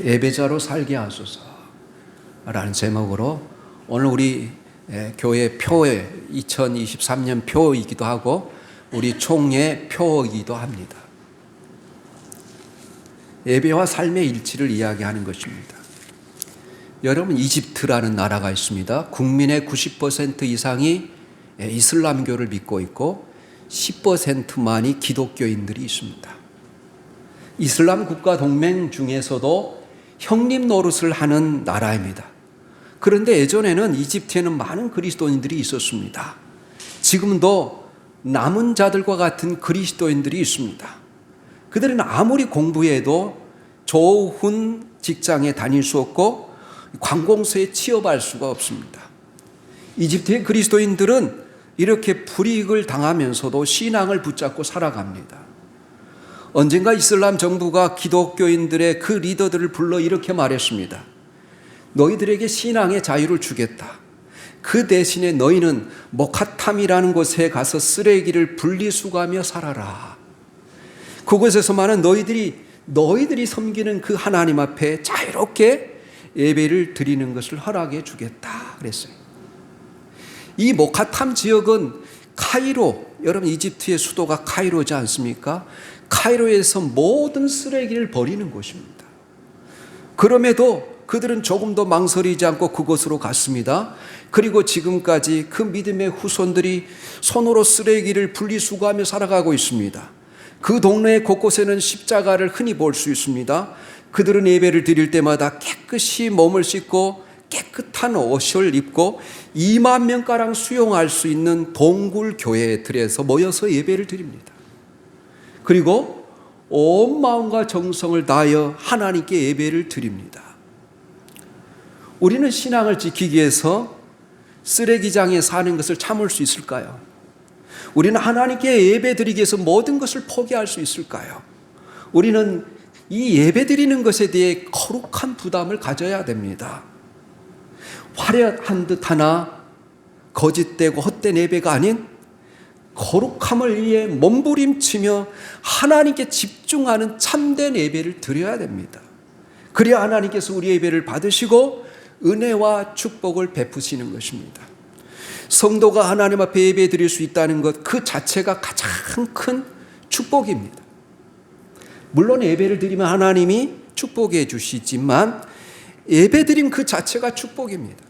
예배자로 살게 하소서 라는 제목으로 오늘 우리 교회 표의 2023년 표이기도 하고 우리 총회 표이기도 합니다. 예배와 삶의 일치를 이야기하는 것입니다. 여러분, 이집트라는 나라가 있습니다. 국민의 90% 이상이 이슬람교를 믿고 있고 10%만이 기독교인들이 있습니다. 이슬람 국가 동맹 중에서도 형님 노릇을 하는 나라입니다. 그런데 예전에는 이집트에는 많은 그리스도인들이 있었습니다. 지금도 남은 자들과 같은 그리스도인들이 있습니다. 그들은 아무리 공부해도 좋은 직장에 다닐 수 없고 관공서에 취업할 수가 없습니다. 이집트의 그리스도인들은 이렇게 불이익을 당하면서도 신앙을 붙잡고 살아갑니다. 언젠가 이슬람 정부가 기독교인들의 그 리더들을 불러 이렇게 말했습니다. 너희들에게 신앙의 자유를 주겠다. 그 대신에 너희는 모카탐이라는 곳에 가서 쓰레기를 분리수거하며 살아라. 그곳에서만은 너희들이 섬기는 그 하나님 앞에 자유롭게 예배를 드리는 것을 허락해 주겠다 그랬어요. 이 모카탐 지역은 카이로, 여러분 이집트의 수도가 카이로지 않습니까? 카이로에서 모든 쓰레기를 버리는 곳입니다. 그럼에도 그들은 조금도 망설이지 않고 그곳으로 갔습니다. 그리고 지금까지 그 믿음의 후손들이 손으로 쓰레기를 분리수거하며 살아가고 있습니다. 그 동네 곳곳에는 십자가를 흔히 볼 수 있습니다. 그들은 예배를 드릴 때마다 깨끗이 몸을 씻고 깨끗한 옷을 입고 2만 명가량 수용할 수 있는 동굴 교회들에서 모여서 예배를 드립니다. 그리고 온 마음과 정성을 다하여 하나님께 예배를 드립니다. 우리는 신앙을 지키기 위해서 쓰레기장에 사는 것을 참을 수 있을까요? 우리는 하나님께 예배 드리기 위해서 모든 것을 포기할 수 있을까요? 우리는 이 예배 드리는 것에 대해 거룩한 부담을 가져야 됩니다. 화려한 듯 하나 거짓되고 헛된 예배가 아닌 거룩함을 위해 몸부림치며 하나님께 집중하는 참된 예배를 드려야 됩니다. 그래야 하나님께서 우리 예배를 받으시고 은혜와 축복을 베푸시는 것입니다. 성도가 하나님 앞에 예배 드릴 수 있다는 것, 그 자체가 가장 큰 축복입니다. 물론 예배를 드리면 하나님이 축복해 주시지만 예배 드림 그 자체가 축복입니다.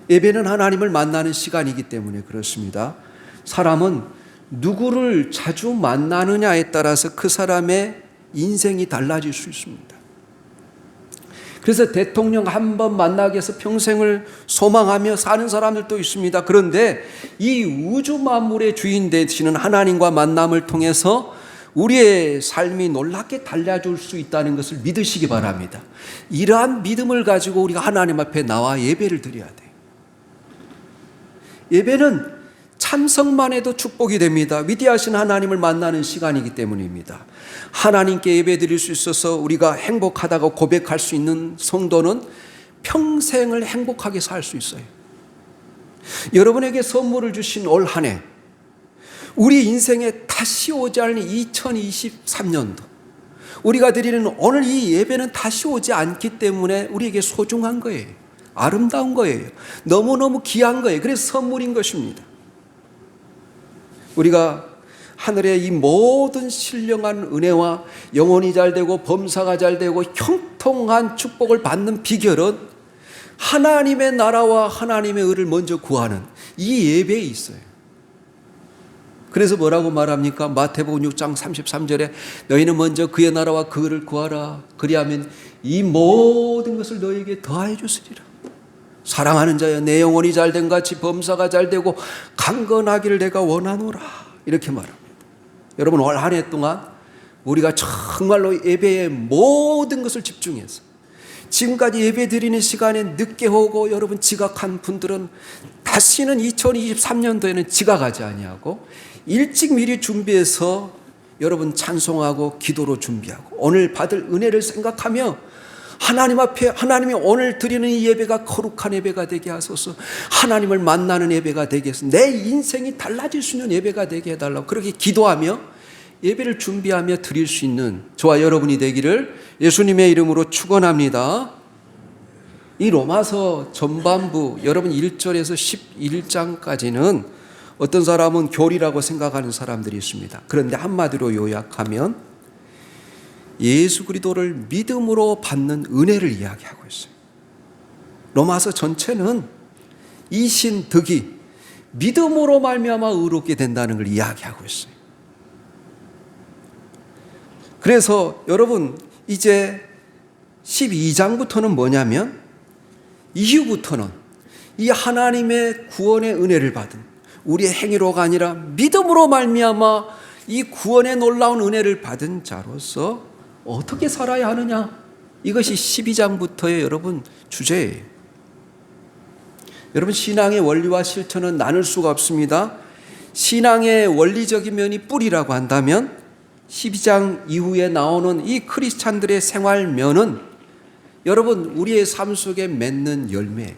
예배는 하나님을 만나는 시간이기 때문에 그렇습니다. 사람은 누구를 자주 만나느냐에 따라서 그 사람의 인생이 달라질 수 있습니다. 그래서 대통령 한 번 만나기 위해서 평생을 소망하며 사는 사람들도 있습니다. 그런데 이 우주 만물의 주인 되시는 하나님과 만남을 통해서 우리의 삶이 놀랍게 달라질 수 있다는 것을 믿으시기 바랍니다. 이러한 믿음을 가지고 우리가 하나님 앞에 나와 예배를 드려야 돼요. 예배는 참석만 해도 축복이 됩니다. 위대하신 하나님을 만나는 시간이기 때문입니다. 하나님께 예배 드릴 수 있어서 우리가 행복하다고 고백할 수 있는 성도는 평생을 행복하게 살 수 있어요. 여러분에게 선물을 주신 올 한 해, 우리 인생에 다시 오지 않을 2023년도, 우리가 드리는 오늘 이 예배는 다시 오지 않기 때문에 우리에게 소중한 거예요. 아름다운 거예요. 너무너무 귀한 거예요. 그래서 선물인 것입니다. 우리가 하늘의 이 모든 신령한 은혜와 영혼이 잘되고 범사가 잘되고 형통한 축복을 받는 비결은 하나님의 나라와 하나님의 의를 먼저 구하는 이 예배에 있어요. 그래서 뭐라고 말합니까? 마태복음 6장 33절에 너희는 먼저 그의 나라와 그 의를 구하라. 그리하면 이 모든 것을 너희에게 더하여 주시리라. 사랑하는 자여, 내 영혼이 잘된 같이 범사가 잘되고 강건하기를 내가 원하노라. 이렇게 말합니다. 여러분, 올 한 해 동안 우리가 정말로 예배에 모든 것을 집중해서 지금까지 예배 드리는 시간에 늦게 오고 여러분 지각한 분들은 다시는 2023년도에는 지각하지 아니하고 일찍 미리 준비해서 여러분 찬송하고 기도로 준비하고 오늘 받을 은혜를 생각하며 하나님 앞에 하나님이 오늘 드리는 이 예배가 거룩한 예배가 되게 하소서. 하나님을 만나는 예배가 되게 해서 내 인생이 달라질 수 있는 예배가 되게 해달라고 그렇게 기도하며 예배를 준비하며 드릴 수 있는 저와 여러분이 되기를 예수님의 이름으로 축원합니다. 이 로마서 전반부 여러분 1절에서 11장까지는 어떤 사람은 교리라고 생각하는 사람들이 있습니다. 그런데 한마디로 요약하면 예수 그리스도를 믿음으로 받는 은혜를 이야기하고 있어요. 로마서 전체는 이신 덕이 믿음으로 말미암아 의롭게 된다는 걸 이야기하고 있어요. 그래서 여러분 이제 12장부터는 뭐냐면 이후부터는 이 하나님의 구원의 은혜를 받은 우리의 행위로가 아니라 믿음으로 말미암아 이 구원의 놀라운 은혜를 받은 자로서 어떻게 살아야 하느냐, 이것이 12장부터의 여러분 주제예요. 여러분 신앙의 원리와 실천은 나눌 수가 없습니다. 신앙의 원리적인 면이 뿌리라고 한다면 12장 이후에 나오는 이 크리스찬들의 생활면은 여러분 우리의 삶 속에 맺는 열매예요.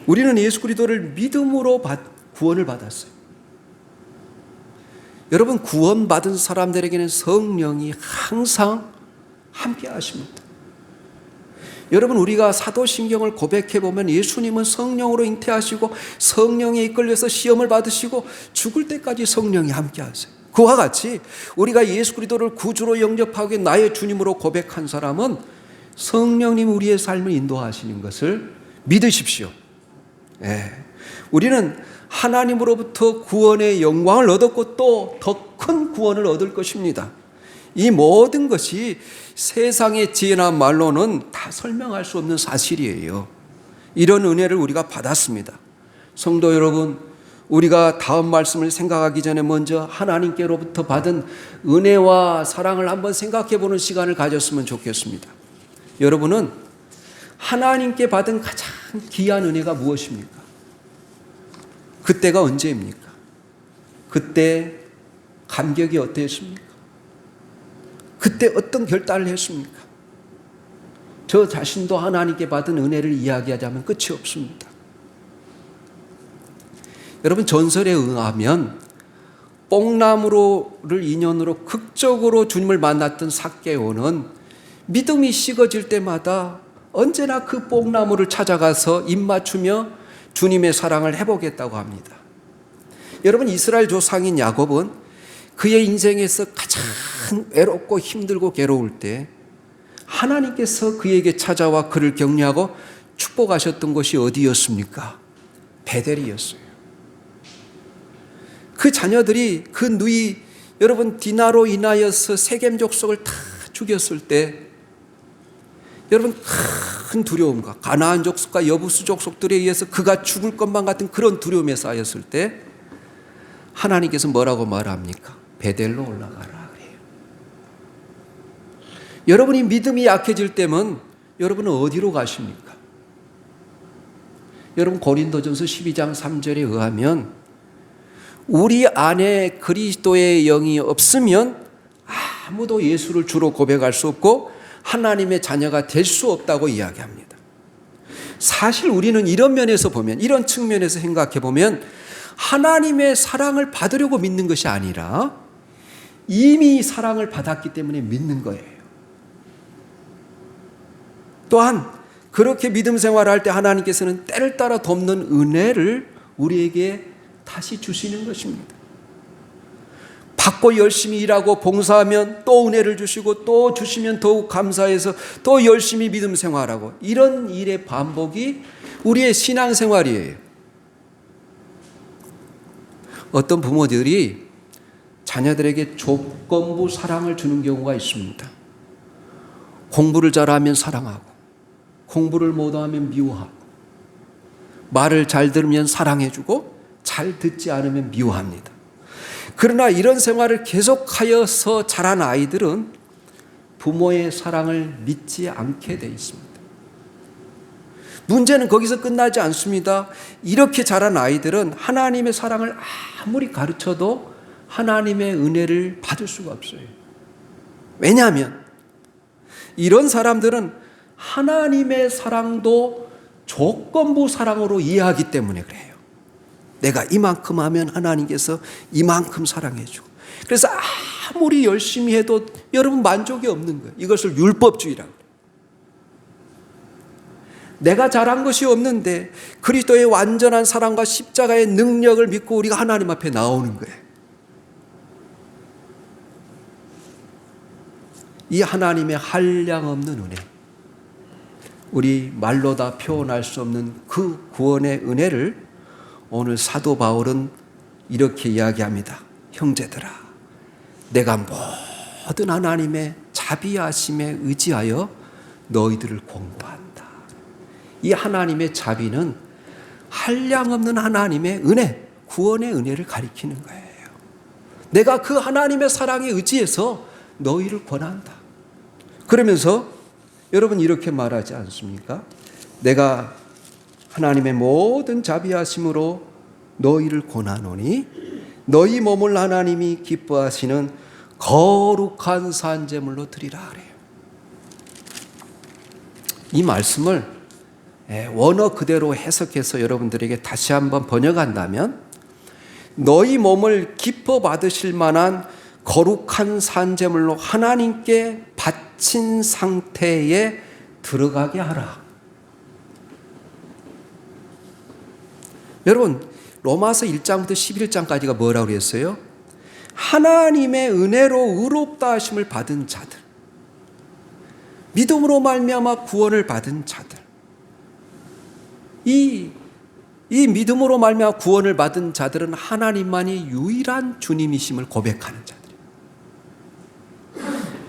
우리는 예수 그리스도를 믿음으로 구원을 받았어요. 여러분 구원받은 사람들에게는 성령이 항상 함께 하십니다. 여러분 우리가 사도신경을 고백해 보면 예수님은 성령으로 잉태하시고 성령에 이끌려서 시험을 받으시고 죽을 때까지 성령이 함께 하세요. 그와 같이 우리가 예수 그리스도를 구주로 영접하고 나의 주님으로 고백한 사람은 성령님 우리의 삶을 인도하시는 것을 믿으십시오. 우리는 하나님으로부터 구원의 영광을 얻었고 또 더 큰 구원을 얻을 것입니다. 이 모든 것이 세상의 지혜나 말로는 다 설명할 수 없는 사실이에요. 이런 은혜를 우리가 받았습니다. 성도 여러분, 우리가 다음 말씀을 생각하기 전에 먼저 하나님께로부터 받은 은혜와 사랑을 한번 생각해 보는 시간을 가졌으면 좋겠습니다. 여러분은 하나님께 받은 가장 귀한 은혜가 무엇입니까? 그때가 언제입니까? 그때 감격이 어땠습니까? 그때 어떤 결단을 했습니까? 저 자신도 하나님께 받은 은혜를 이야기하자면 끝이 없습니다. 여러분 전설에 의하면 뽕나무를 인연으로 극적으로 주님을 만났던 삭개오는 믿음이 식어질 때마다 언제나 그 뽕나무를 찾아가서 입맞추며 주님의 사랑을 해보겠다고 합니다. 여러분 이스라엘 조상인 야곱은 그의 인생에서 가장 외롭고 힘들고 괴로울 때 하나님께서 그에게 찾아와 그를 격려하고 축복하셨던 곳이 어디였습니까? 베델이었어요. 그 자녀들이 그 누이 여러분 디나로 인하여서 세겜 족속을 다 죽였을 때 여러분 큰 두려움과 가나안 족속과 여부수 족속들에 의해서 그가 죽을 것만 같은 그런 두려움에 쌓였을 때 하나님께서 뭐라고 말합니까? 베델로 올라가라 그래요. 여러분이 믿음이 약해질 때면 여러분은 어디로 가십니까? 여러분 고린도전서 12장 3절에 의하면 우리 안에 그리스도의 영이 없으면 아무도 예수를 주로 고백할 수 없고 하나님의 자녀가 될 수 없다고 이야기합니다. 사실 우리는 이런 면에서 보면, 이런 측면에서 생각해 보면 하나님의 사랑을 받으려고 믿는 것이 아니라 이미 사랑을 받았기 때문에 믿는 거예요. 또한 그렇게 믿음 생활을 할 때 하나님께서는 때를 따라 돕는 은혜를 우리에게 다시 주시는 것입니다. 받고 열심히 일하고 봉사하면 또 은혜를 주시고 또 주시면 더욱 감사해서 또 열심히 믿음 생활하고, 이런 일의 반복이 우리의 신앙생활이에요. 어떤 부모들이 자녀들에게 조건부 사랑을 주는 경우가 있습니다. 공부를 잘하면 사랑하고, 공부를 못하면 미워하고, 말을 잘 들으면 사랑해주고, 잘 듣지 않으면 미워합니다. 그러나 이런 생활을 계속하여서 자란 아이들은 부모의 사랑을 믿지 않게 돼 있습니다. 문제는 거기서 끝나지 않습니다. 이렇게 자란 아이들은 하나님의 사랑을 아무리 가르쳐도 하나님의 은혜를 받을 수가 없어요. 왜냐하면 이런 사람들은 하나님의 사랑도 조건부 사랑으로 이해하기 때문에 그래요. 내가 이만큼 하면 하나님께서 이만큼 사랑해 주고. 그래서 아무리 열심히 해도 여러분 만족이 없는 거예요. 이것을 율법주의라고 해요. 내가 잘한 것이 없는데 그리스도의 완전한 사랑과 십자가의 능력을 믿고 우리가 하나님 앞에 나오는 거예요. 이 하나님의 한량없는 은혜, 우리 말로 다 표현할 수 없는 그 구원의 은혜를 오늘 사도 바울은 이렇게 이야기합니다. 형제들아, 내가 모든 하나님의 자비하심에 의지하여 너희들을 권고한다. 이 하나님의 자비는 한량없는 하나님의 은혜, 구원의 은혜를 가리키는 거예요. 내가 그 하나님의 사랑에 의지해서 너희를 권한다. 그러면서 여러분 이렇게 말하지 않습니까? 내가 하나님의 모든 자비하심으로 너희를 권하노니 너희 몸을 하나님이 기뻐하시는 거룩한 산제물로 드리라 그래요. 이 말씀을 원어 그대로 해석해서 여러분들에게 다시 한번 번역한다면 너희 몸을 기뻐 받으실 만한 거룩한 산제물로 하나님께 바친 상태에 들어가게 하라. 여러분 로마서 1장부터 11장까지가 뭐라고 그랬어요? 하나님의 은혜로 의롭다 하심을 받은 자들, 믿음으로 말미암아 구원을 받은 자들, 이 믿음으로 말미암아 구원을 받은 자들은 하나님만이 유일한 주님이심을 고백하는 자들.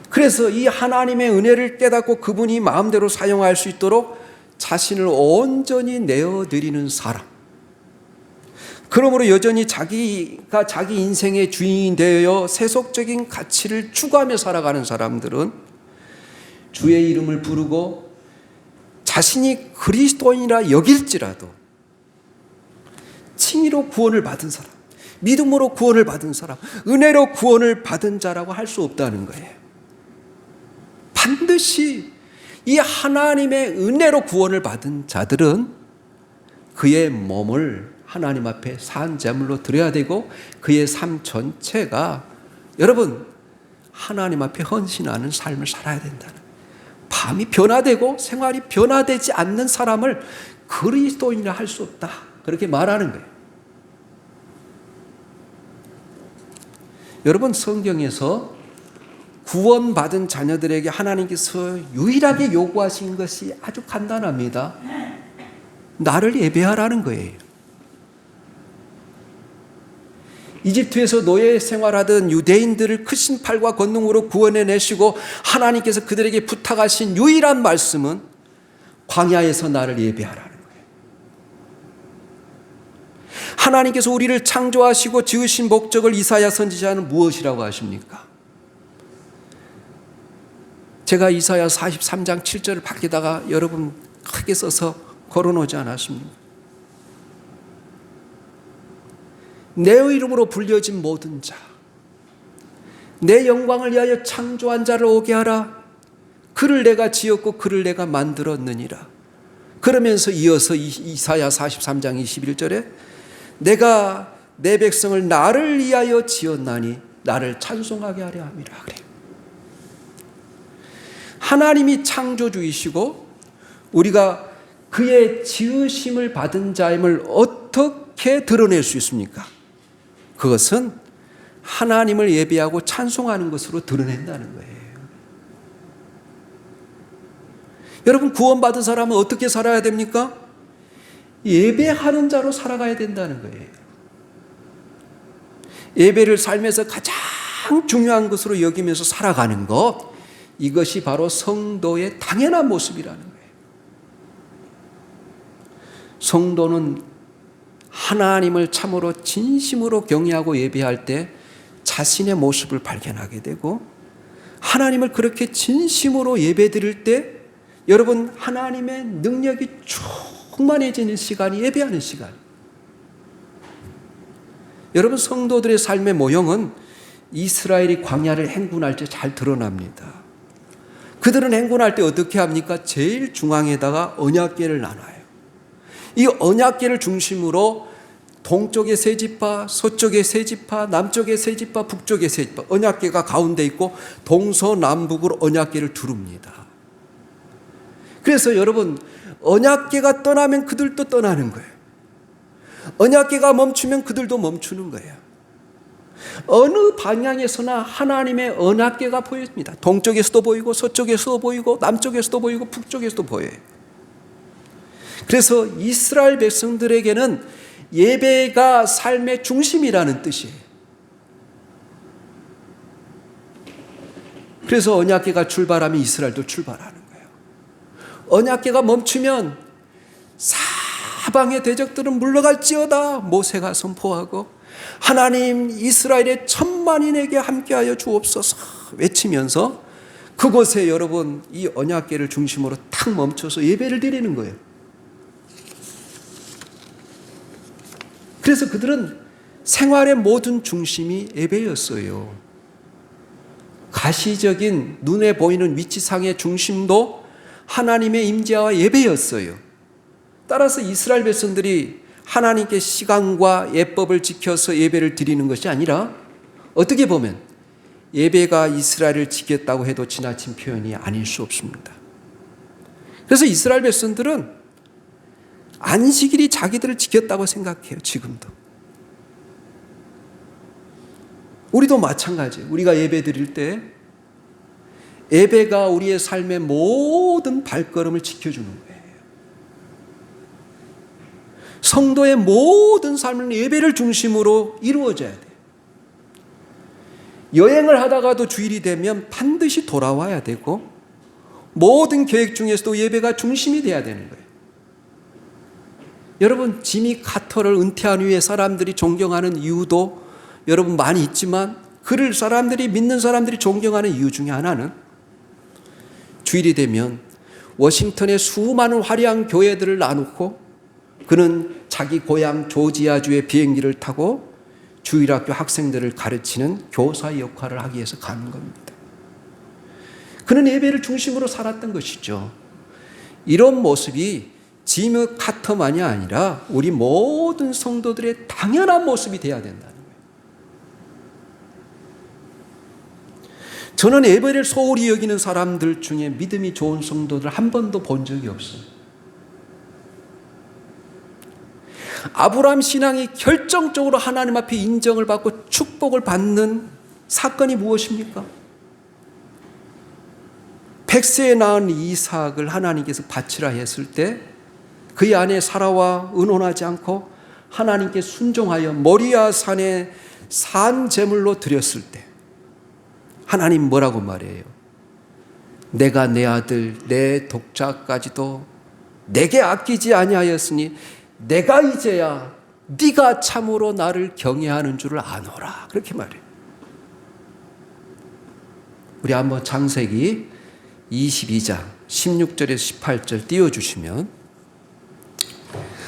그래서 이 하나님의 은혜를 깨닫고 그분이 마음대로 사용할 수 있도록 자신을 온전히 내어드리는 사람, 그러므로 여전히 자기가 자기 인생의 주인이 되어 세속적인 가치를 추구하며 살아가는 사람들은 주의 이름을 부르고 자신이 그리스도인이라 여길지라도 칭의로 구원을 받은 사람, 믿음으로 구원을 받은 사람, 은혜로 구원을 받은 자라고 할 수 없다는 거예요. 반드시 이 하나님의 은혜로 구원을 받은 자들은 그의 몸을 하나님 앞에 산제물로 드려야 되고 그의 삶 전체가 여러분 하나님 앞에 헌신하는 삶을 살아야 된다는, 밤이 변화되고 생활이 변화되지 않는 사람을 그리스도인이라 할 수 없다, 그렇게 말하는 거예요. 여러분 성경에서 구원받은 자녀들에게 하나님께서 유일하게 요구하신 것이 아주 간단합니다. 나를 예배하라는 거예요. 이집트에서 노예 생활하던 유대인들을 크신 팔과 권능으로 구원해내시고 하나님께서 그들에게 부탁하신 유일한 말씀은 광야에서 나를 예배하라는 거예요. 하나님께서 우리를 창조하시고 지으신 목적을 이사야 선지자는 무엇이라고 하십니까? 제가 이사야 43장 7절을 밖에다가 여러분 크게 써서 걸어놓지 않았습니까? 내 이름으로 불려진 모든 자, 내 영광을 위하여 창조한 자를 오게 하라. 그를 내가 지었고 그를 내가 만들었느니라. 그러면서 이어서 이사야 43장 21절에 내가 내 백성을 나를 위하여 지었나니 나를 찬송하게 하려 함이라 그래요. 하나님이 창조주이시고 우리가 그의 지으심을 받은 자임을 어떻게 드러낼 수 있습니까? 그것은 하나님을 예배하고 찬송하는 것으로 드러낸다는 거예요. 여러분 구원받은 사람은 어떻게 살아야 됩니까? 예배하는 자로 살아가야 된다는 거예요. 예배를 삶에서 가장 중요한 것으로 여기면서 살아가는 것, 이것이 바로 성도의 당연한 모습이라는 거예요. 성도는 하나님을 참으로 진심으로 경외하고 예배할 때 자신의 모습을 발견하게 되고, 하나님을 그렇게 진심으로 예배드릴 때 여러분 하나님의 능력이 충만해지는 시간이 예배하는 시간. 여러분 성도들의 삶의 모형은 이스라엘이 광야를 행군할 때 잘 드러납니다. 그들은 행군할 때 어떻게 합니까? 제일 중앙에다가 언약궤를 놔놔요. 이 언약궤를 중심으로 동쪽에 세 지파, 서쪽에 세 지파, 남쪽에 세 지파, 북쪽에 세 지파, 언약궤가 가운데 있고 동서남북으로 언약궤를 두릅니다. 그래서 여러분, 언약궤가 떠나면 그들도 떠나는 거예요. 언약궤가 멈추면 그들도 멈추는 거예요. 어느 방향에서나 하나님의 언약궤가 보입니다. 동쪽에서도 보이고 서쪽에서도 보이고 남쪽에서도 보이고 북쪽에서도 보여요. 그래서 이스라엘 백성들에게는 예배가 삶의 중심이라는 뜻이에요. 그래서 언약궤가 출발하면 이스라엘도 출발하는 거예요. 언약궤가 멈추면 사방의 대적들은 물러갈지어다 모세가 선포하고, 하나님 이스라엘의 천만인에게 함께하여 주옵소서 외치면서 그곳에 여러분 이 언약궤를 중심으로 탁 멈춰서 예배를 드리는 거예요. 그래서 그들은 생활의 모든 중심이 예배였어요. 가시적인 눈에 보이는 위치상의 중심도 하나님의 임재와 예배였어요. 따라서 이스라엘 백성들이 하나님께 시간과 예법을 지켜서 예배를 드리는 것이 아니라, 어떻게 보면 예배가 이스라엘을 지켰다고 해도 지나친 표현이 아닐 수 없습니다. 그래서 이스라엘 백성들은 안식일이 자기들을 지켰다고 생각해요. 지금도. 우리도 마찬가지예요. 우리가 예배 드릴 때 예배가 우리의 삶의 모든 발걸음을 지켜주는 거예요. 성도의 모든 삶은 예배를 중심으로 이루어져야 돼요. 여행을 하다가도 주일이 되면 반드시 돌아와야 되고, 모든 계획 중에서도 예배가 중심이 돼야 되는 거예요. 여러분, 지미 카터를 은퇴한 후에 사람들이 존경하는 이유도 여러분 많이 있지만, 그를 사람들이, 믿는 사람들이 존경하는 이유 중에 하나는 주일이 되면 워싱턴의 수많은 화려한 교회들을 나누고, 그는 자기 고향 조지아주의 비행기를 타고 주일학교 학생들을 가르치는 교사 역할을 하기 위해서 가는 겁니다. 그는 예배를 중심으로 살았던 것이죠. 이런 모습이 지미 카터만이 아니라 우리 모든 성도들의 당연한 모습이 되어야 된다는 거예요. 저는 예배를 소홀히 여기는 사람들 중에 믿음이 좋은 성도들 한 번도 본 적이 없어요. 아브라함 신앙이 결정적으로 하나님 앞에 인정을 받고 축복을 받는 사건이 무엇입니까? 100세에 낳은 이삭을 하나님께서 바치라 했을 때 그의 아내 사라와 의논하지 않고 하나님께 순종하여 모리아 산에 산 제물로 드렸을 때 하나님 뭐라고 말해요? 내가 내 아들 내 독자까지도 내게 아끼지 아니하였으니 내가 이제야 네가 참으로 나를 경외하는 줄을 아노라, 그렇게 말해요. 우리 한번 창세기 22장 16절에서 18절 띄워주시면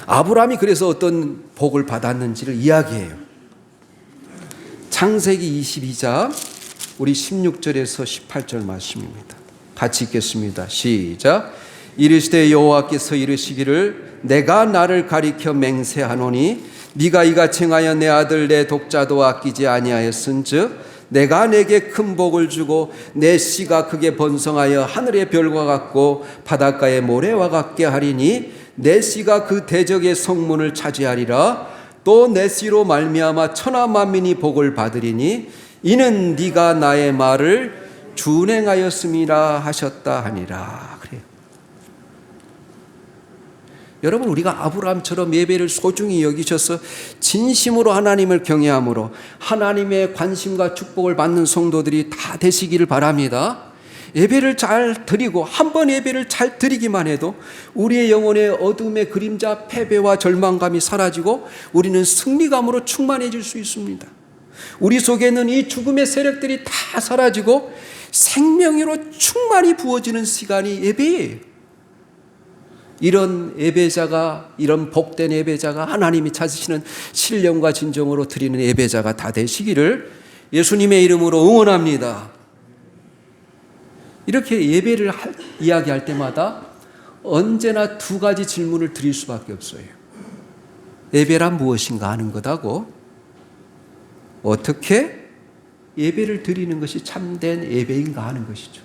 아브라함이 그래서 어떤 복을 받았는지를 이야기해요. 창세기 22장 우리 16절에서 18절 말씀입니다. 같이 읽겠습니다. 시작. 이르시되 여호와께서 이르시기를 내가 나를 가리켜 맹세하노니 네가 이같이 행하여 내 아들 내 독자도 아끼지 아니하였은즉 내가 내게 큰 복을 주고 내 씨가 크게 번성하여 하늘의 별과 같고 바닷가의 모래와 같게 하리니 내 씨가 그 대적의 성문을 차지하리라. 또 내 씨로 말미암아 천하 만민이 복을 받으리니 이는 네가 나의 말을 준행하였음이라 하셨다 하니라. 그래요. 여러분, 우리가 아브라함처럼 예배를 소중히 여기셔서 진심으로 하나님을 경외함으로 하나님의 관심과 축복을 받는 성도들이 다 되시기를 바랍니다. 예배를 잘 드리고 한 번 예배를 잘 드리기만 해도 우리의 영혼의 어둠의 그림자, 패배와 절망감이 사라지고 우리는 승리감으로 충만해질 수 있습니다. 우리 속에는 이 죽음의 세력들이 다 사라지고 생명으로 충만히 부어지는 시간이 예배예요. 이런 예배자가, 이런 복된 예배자가 하나님이 찾으시는 신령과 진정으로 드리는 예배자가 다 되시기를 예수님의 이름으로 응원합니다. 이렇게 예배를 이야기할 때마다 언제나 두 가지 질문을 드릴 수밖에 없어요. 예배란 무엇인가 하는 것하고 어떻게 예배를 드리는 것이 참된 예배인가 하는 것이죠.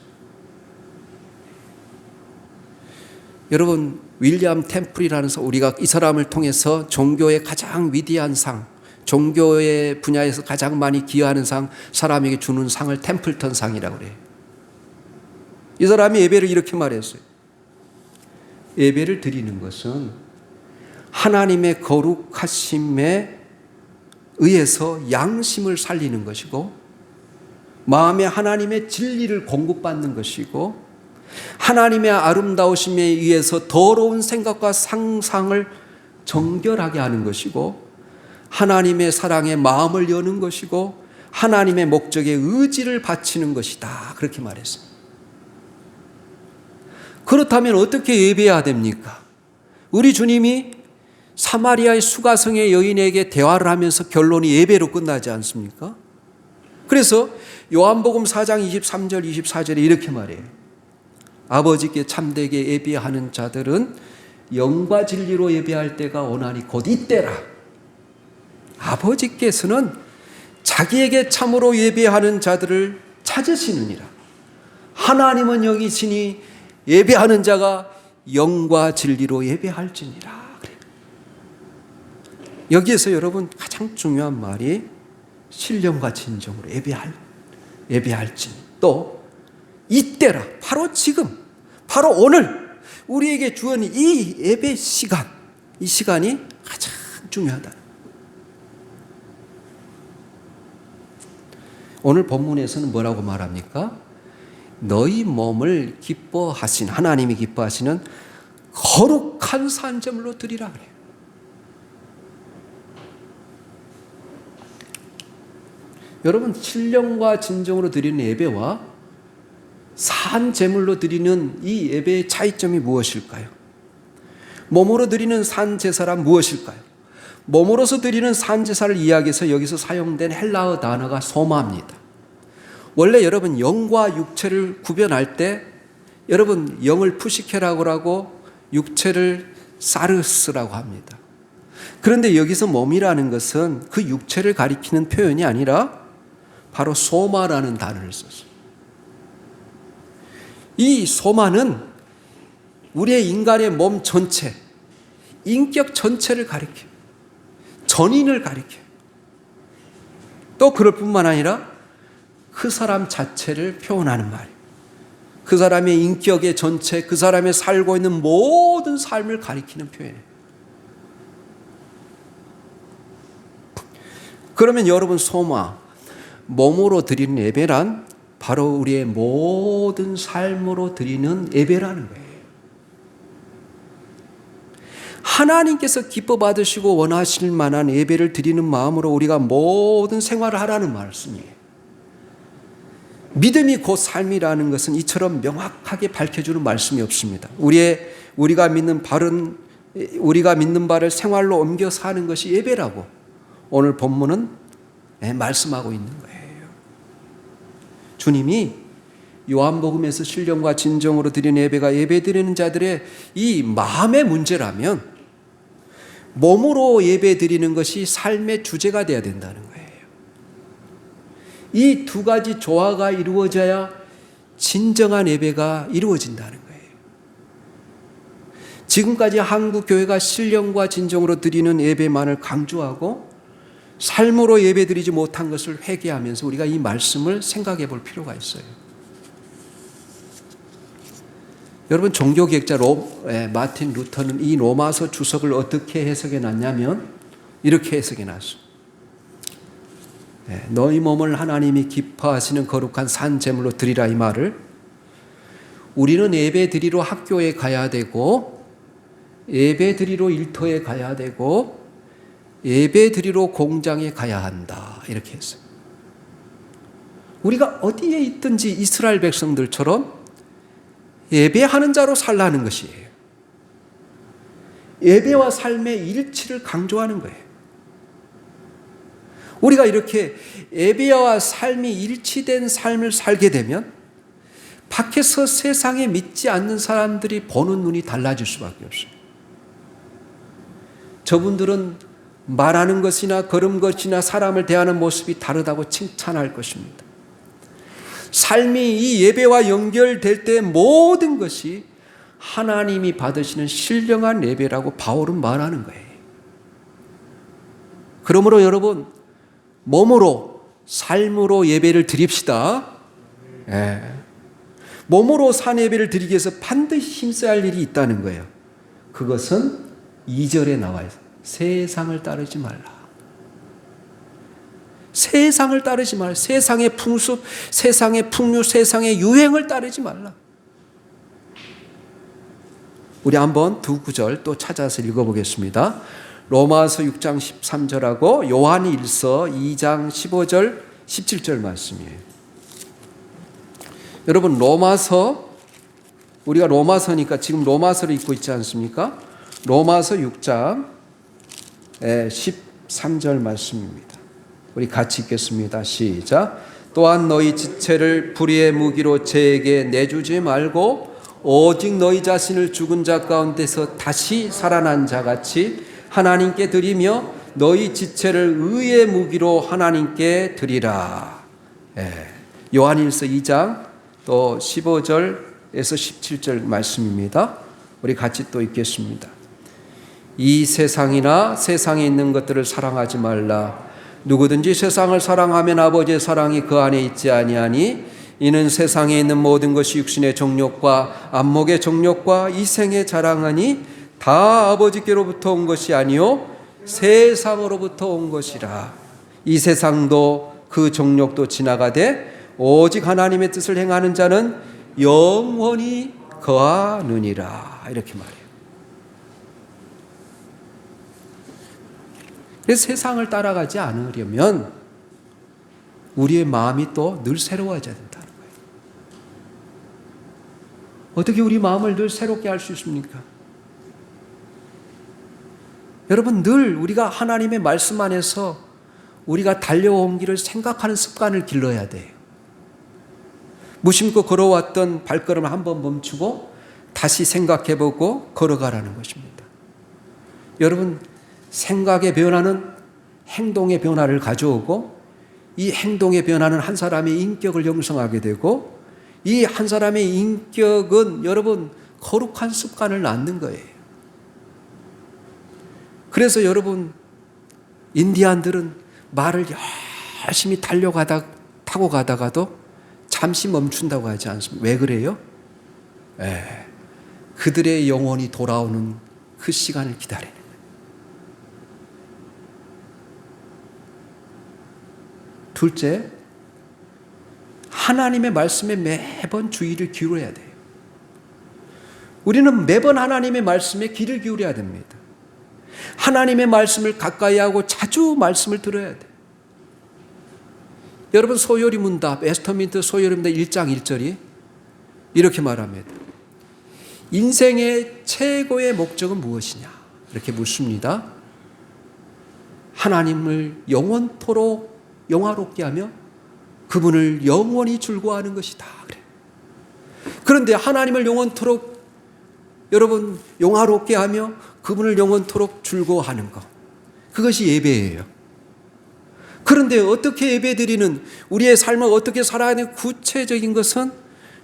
여러분, 윌리엄 템플이라는 우리가 이 사람을 통해서 종교의 가장 위대한 상, 종교의 분야에서 가장 많이 기여하는 상, 사람에게 주는 상을 템플턴 상이라고 그래요. 이 사람이 예배를 이렇게 말했어요. 예배를 드리는 것은 하나님의 거룩하심에 의해서 양심을 살리는 것이고, 마음에 하나님의 진리를 공급받는 것이고, 하나님의 아름다우심에 의해서 더러운 생각과 상상을 정결하게 하는 것이고, 하나님의 사랑에 마음을 여는 것이고, 하나님의 목적에 의지를 바치는 것이다. 그렇게 말했어요. 그렇다면 어떻게 예배해야 됩니까? 우리 주님이 사마리아의 수가성의 여인에게 대화를 하면서 결론이 예배로 끝나지 않습니까? 그래서 요한복음 4장 23절 24절에 이렇게 말해요. 아버지께 참되게 예배하는 자들은 영과 진리로 예배할 때가 오나니 곧 이때라. 아버지께서는 자기에게 참으로 예배하는 자들을 찾으시느니라. 하나님은 영이시니 예배하는 자가 영과 진리로 예배할지니라. 여기에서 여러분 가장 중요한 말이 신령과 진정으로 예배할지, 또 이때라, 바로 지금, 바로 오늘 우리에게 주어진 이 예배 시간, 이 시간이 가장 중요하다. 오늘 본문에서는 뭐라고 말합니까? 너희 몸을 기뻐하신, 하나님이 기뻐하시는 거룩한 산제물로 드리라 그래요. 여러분, 신령과 진정으로 드리는 예배와 산제물로 드리는 이 예배의 차이점이 무엇일까요? 몸으로 드리는 산제사란 무엇일까요? 몸으로서 드리는 산제사를 이야기해서 여기서 사용된 헬라어 단어가 소마입니다. 원래 여러분 영과 육체를 구별할 때 여러분 영을 푸시케라고 하고 육체를 사르스라고 합니다. 그런데 여기서 몸이라는 것은 그 육체를 가리키는 표현이 아니라 바로 소마라는 단어를 썼어요. 이 소마는 우리의 인간의 몸 전체, 인격 전체를 가리켜요. 전인을 가리켜요. 또 그럴 뿐만 아니라 그 사람 자체를 표현하는 말이에요. 그 사람의 인격의 전체, 그 사람의 살고 있는 모든 삶을 가리키는 표현이에요. 그러면 여러분, 소마, 몸으로 드리는 예배란 바로 우리의 모든 삶으로 드리는 예배라는 거예요. 하나님께서 기뻐 받으시고 원하실 만한 예배를 드리는 마음으로 우리가 모든 생활을 하라는 말씀이에요. 믿음이 곧 삶이라는 것은 이처럼 명확하게 밝혀주는 말씀이 없습니다. 우리가 믿는 바를 생활로 옮겨 사는 것이 예배라고 오늘 본문은 말씀하고 있는 거예요. 주님이 요한복음에서 신령과 진정으로 드리는 예배가 예배드리는 자들의 이 마음의 문제라면 몸으로 예배드리는 것이 삶의 주제가 되어야 된다는 거예요. 이 두 가지 조화가 이루어져야 진정한 예배가 이루어진다는 거예요. 지금까지 한국 교회가 신령과 진정으로 드리는 예배만을 강조하고 삶으로 예배드리지 못한 것을 회개하면서 우리가 이 말씀을 생각해 볼 필요가 있어요. 여러분, 종교개혁자 마틴 루터는 이 로마서 주석을 어떻게 해석해 놨냐면 이렇게 해석해 놨어요. 너희 몸을 하나님이 기뻐하시는 거룩한 산제물로 드리라, 이 말을 우리는 예배 드리러 학교에 가야 되고, 예배 드리러 일터에 가야 되고, 예배 드리러 공장에 가야 한다, 이렇게 했어요. 우리가 어디에 있든지 이스라엘 백성들처럼 예배하는 자로 살라는 것이에요. 예배와 삶의 일치를 강조하는 거예요. 우리가 이렇게 예배와 삶이 일치된 삶을 살게 되면 밖에서 세상에 믿지 않는 사람들이 보는 눈이 달라질 수밖에 없어요. 저분들은 말하는 것이나 걸음 것이나 사람을 대하는 모습이 다르다고 칭찬할 것입니다. 삶이 이 예배와 연결될 때 모든 것이 하나님이 받으시는 신령한 예배라고 바울은 말하는 거예요. 그러므로 여러분, 몸으로, 삶으로 예배를 드립시다. 몸으로 산 예배를 드리기 위해서 반드시 힘써야 할 일이 있다는 거예요. 그것은 2절에 나와요. 세상을 따르지 말라. 세상을 따르지 말라. 세상의 풍습, 세상의 풍류, 세상의 유행을 따르지 말라. 우리 한번 두 구절 또 찾아서 읽어보겠습니다. 로마서 6장 13절하고 요한일서 2장 15절 17절 말씀이에요. 여러분, 로마서, 우리가 로마서니까 지금 로마서를 읽고 있지 않습니까? 로마서 6장 13절 말씀입니다. 우리 같이 읽겠습니다. 시작. 또한 너희 지체를 불의의 무기로 죄에게 내주지 말고 오직 너희 자신을 죽은 자 가운데서 다시 살아난 자같이 하나님께 드리며 너희 지체를 의의 무기로 하나님께 드리라. 요한일서 2장 또 15절에서 17절 말씀입니다. 우리 같이 또 읽겠습니다. 이 세상이나 세상에 있는 것들을 사랑하지 말라. 누구든지 세상을 사랑하면 아버지의 사랑이 그 안에 있지 아니하니 이는 세상에 있는 모든 것이 육신의 정욕과 안목의 정욕과 이생의 자랑하니 다 아버지께로부터 온 것이 아니요 세상으로부터 온 것이라. 이 세상도 그 정욕도 지나가되 오직 하나님의 뜻을 행하는 자는 영원히 거하느니라. 이렇게 말해요. 그래서 세상을 따라가지 않으려면 우리의 마음이 또 늘 새로워져야 된다는 거예요. 어떻게 우리 마음을 늘 새롭게 할 수 있습니까? 여러분, 늘 우리가 하나님의 말씀 안에서 우리가 달려온 길을 생각하는 습관을 길러야 돼요. 무심코 걸어왔던 발걸음을 한번 멈추고 다시 생각해보고 걸어가라는 것입니다. 여러분, 생각의 변화는 행동의 변화를 가져오고 이 행동의 변화는 한 사람의 인격을 형성하게 되고 이 한 사람의 인격은 여러분 거룩한 습관을 낳는 거예요. 그래서 여러분, 인디안들은 말을 열심히 타고 가다가도 잠시 멈춘다고 하지 않습니까? 왜 그래요? 그들의 영혼이 돌아오는 그 시간을 기다리는 거예요. 둘째, 하나님의 말씀에 매번 주의를 기울여야 돼요. 우리는 매번 하나님의 말씀에 귀를 기울여야 됩니다. 하나님의 말씀을 가까이 하고 자주 말씀을 들어야 돼요. 여러분, 소요리 문답, 웨스터민스터 소요리 문답 1장 1절이 이렇게 말합니다. 인생의 최고의 목적은 무엇이냐? 이렇게 묻습니다. 하나님을 영원토록 영화롭게 하며 그분을 영원히 즐거워하는 것이다. 그래. 그런데 하나님을 영원토록 여러분 영화롭게 하며 그분을 영원토록 즐거워하는 것, 그것이 예배예요. 그런데 어떻게 예배드리는, 우리의 삶을 어떻게 살아야 하는 구체적인 것은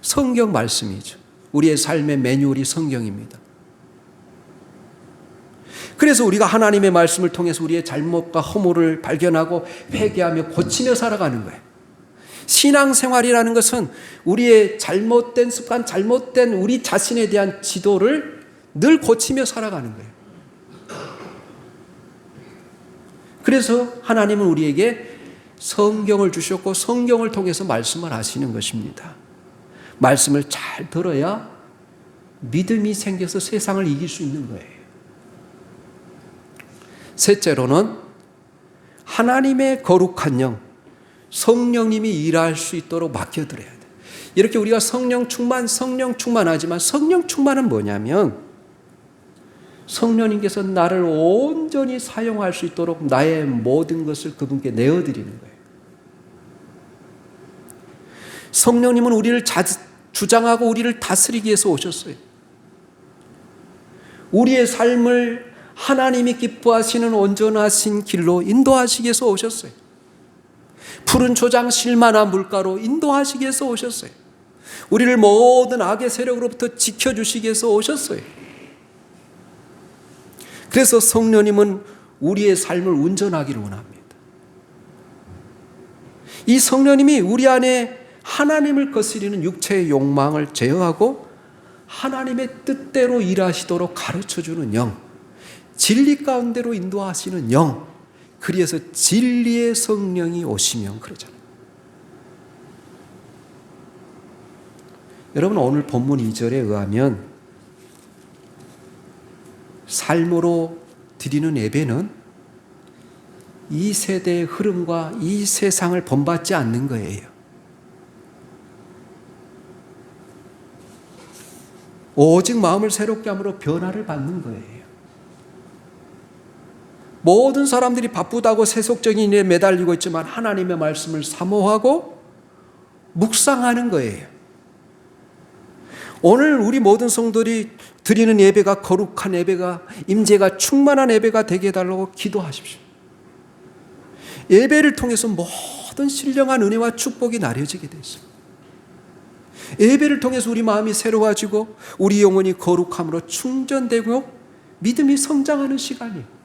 성경 말씀이죠. 우리의 삶의 매뉴얼이 성경입니다. 그래서 우리가 하나님의 말씀을 통해서 우리의 잘못과 허물을 발견하고 회개하며 고치며 살아가는 거예요. 신앙생활이라는 것은 우리의 잘못된 습관, 잘못된 우리 자신에 대한 지도를 늘 고치며 살아가는 거예요. 그래서 하나님은 우리에게 성경을 주셨고 성경을 통해서 말씀을 하시는 것입니다. 말씀을 잘 들어야 믿음이 생겨서 세상을 이길 수 있는 거예요. 셋째로는 하나님의 거룩한 영, 성령님이 일할 수 있도록 맡겨드려야 돼요. 이렇게 우리가 성령 충만하지만 성령 충만은 뭐냐면 성령님께서 나를 온전히 사용할 수 있도록 나의 모든 것을 그분께 내어드리는 거예요. 성령님은 우리를 주장하고 우리를 다스리기 위해서 오셨어요. 우리의 삶을 하나님이 기뻐하시는 온전하신 길로 인도하시기 위해서 오셨어요. 푸른 초장 실만한 물가로 인도하시기 위해서 오셨어요. 우리를 모든 악의 세력으로부터 지켜주시기 위해서 오셨어요. 그래서 성령님은 우리의 삶을 운전하기를 원합니다. 이 성령님이 우리 안에 하나님을 거스리는 육체의 욕망을 제어하고 하나님의 뜻대로 일하시도록 가르쳐주는 영, 진리 가운데로 인도하시는 영, 그래서 진리의 성령이 오시면 그러잖아요. 여러분, 오늘 본문 2절에 의하면 삶으로 드리는 예배는 이 세대의 흐름과 이 세상을 본받지 않는 거예요. 오직 마음을 새롭게 함으로 변화를 받는 거예요. 모든 사람들이 바쁘다고 세속적인 일에 매달리고 있지만 하나님의 말씀을 사모하고 묵상하는 거예요. 오늘 우리 모든 성도들이 드리는 예배가 거룩한 예배가, 임재가 충만한 예배가 되게 해달라고 기도하십시오. 예배를 통해서 모든 신령한 은혜와 축복이 나려지게 되죠. 예배를 통해서 우리 마음이 새로워지고 우리 영혼이 거룩함으로 충전되고 믿음이 성장하는 시간이에요.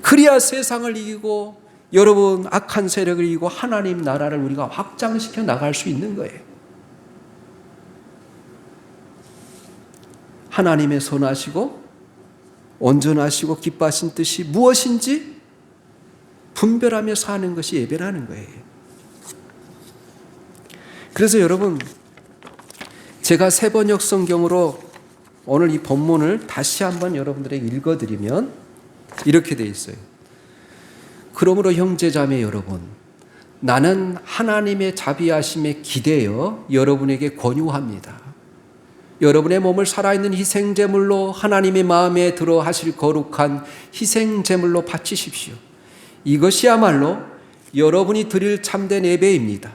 그래야 세상을 이기고 여러분 악한 세력을 이기고 하나님 나라를 우리가 확장시켜 나갈 수 있는 거예요. 하나님의 선하시고 온전하시고 기뻐하신 뜻이 무엇인지 분별하며 사는 것이 예배라는 거예요. 그래서 여러분, 제가 새번역 성경으로 오늘 이 본문을 다시 한번 여러분들에게 읽어드리면 이렇게 돼 있어요. 그러므로 형제자매 여러분, 나는 하나님의 자비하심에 기대어 여러분에게 권유합니다. 여러분의 몸을 살아있는 희생제물로 하나님의 마음에 들어 하실 거룩한 희생제물로 바치십시오. 이것이야말로 여러분이 드릴 참된 예배입니다.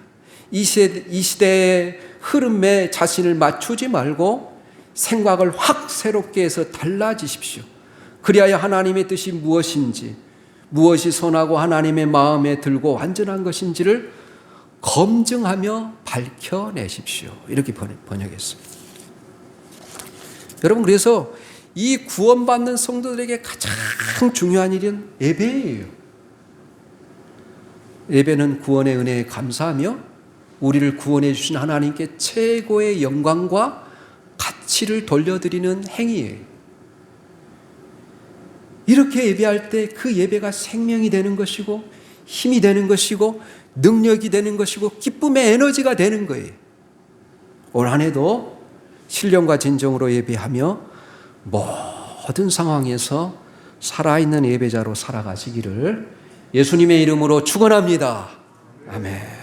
이 시대의 흐름에 자신을 맞추지 말고 생각을 확 새롭게 해서 달라지십시오. 그리하여 하나님의 뜻이 무엇인지, 무엇이 선하고 하나님의 마음에 들고 완전한 것인지를 검증하며 밝혀내십시오. 이렇게 번역했습니다. 여러분, 그래서 이 구원받는 성도들에게 가장 중요한 일은 예배예요. 예배는 구원의 은혜에 감사하며 우리를 구원해 주신 하나님께 최고의 영광과 가치를 돌려드리는 행위예요. 이렇게 예배할 때 그 예배가 생명이 되는 것이고 힘이 되는 것이고 능력이 되는 것이고 기쁨의 에너지가 되는 거예요. 올 한 해도 신령과 진정으로 예배하며 모든 상황에서 살아있는 예배자로 살아가시기를 예수님의 이름으로 축원합니다. 아멘.